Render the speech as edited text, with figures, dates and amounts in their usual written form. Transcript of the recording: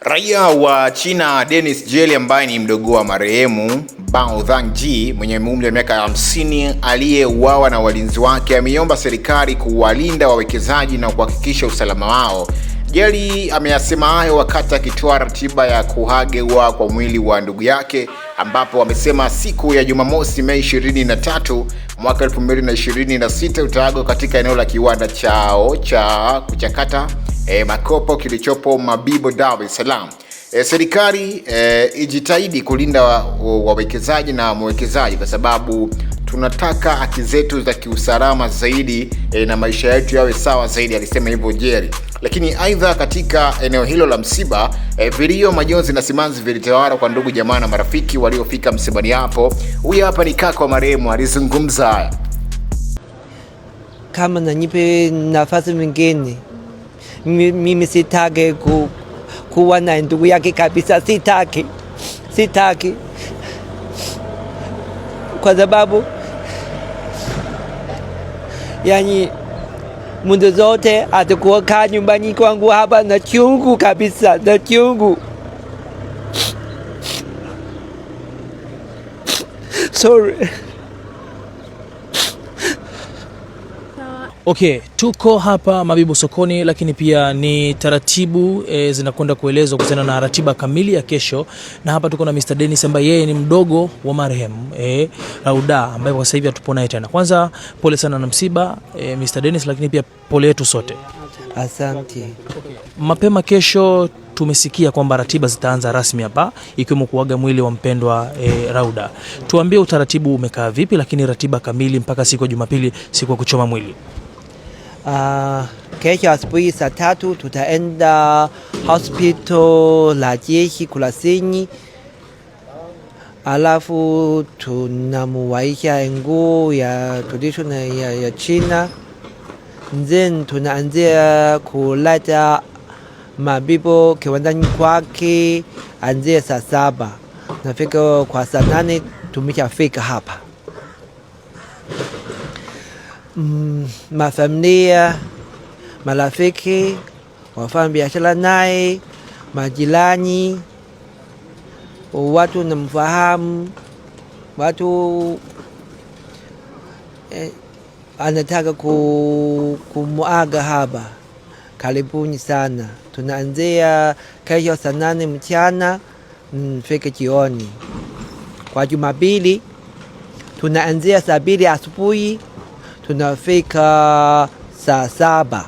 Raia wa China Dennis Jeli ambaye ni mdogo wa marehemu Bao Zhangji mwenye umri wa miaka 50 aliyeuawa na walinzi wake ameomba serikali kuwalinda wawekezaji na kuhakikisha usalama wao. Jeli ameyasema hayo wakati akitoa ratiba ya kuhagewa kwa mwili wa ndugu yake, ambapo amesema siku ya Jumamosi Mei 23 mwaka 2026 utaagwa katika eneo la kiwanda chao cha kuchakata makopo kilichopo Mabibo, Dar es Salaam. Serikali ijitahidi kulinda wawekezaji na mwekezaji kwa sababu tunataka haki zetu za kiusalama zaidi na maisha yetu yawe sawa zaidi, alisema hivyo Jeli. Lakini aidha katika eneo hilo la msiba, vilio, majonzi na simanzi vilitawala kwa ndugu, jamaa na marafiki waliofika msibani hapo. Huyu hapa ni kaka wa marehemu, alizungumza haya. Kama nanipe nafasi nyingine, mimi sitaki kuwa na ndugu yake kabisa, sitaki kwa sababu yani muda zote atakuwa kaa nyumbani kwangu hapa na chungu kabisa, na chungu. Sorry. Okay, tuko hapa Mabibo sokoni, lakini pia ni taratibu zinakwenda kuelezwa kuhusiana na ratiba kamili ya kesho, na hapa tuko na Mr. Dennis ambaye yeye ni mdogo wa marehemu Rauda ambaye kwa sasa hivi hatupo naye tena. Kwanza pole sana na msiba Mr. Dennis, lakini pia pole yetu sote. Asante. Okay. Mapema kesho tumesikia kwamba ratiba zitaanza rasmi hapa, ikiwemo kuaga mwili wa mpendwa Rauda. Tuambie utaratibu umekaa vipi, lakini ratiba kamili mpaka siku ya Jumapili, siku ya kuchoma mwili. Kesho asubuhi saa 3 tutaenda hospital la jeshi Kurasini, alafu tunamuwaisha nguo ya traditional ya China, then tunaanzia kuleta Mabibo kiwandani kwake anzia saa 7. Nafika kwa saa 8 tumeshafika hapa. Mafamilia, marafiki, wafanya biashara naye, majirani, watu namfahamu, watu anataka kumuaga hapa. Karibuni sana. Tunaanzia kesho saa 8 mchana fika jioni. Kwa Jumapili tunaanzia saa 2 asubuhi tunafika saa 7.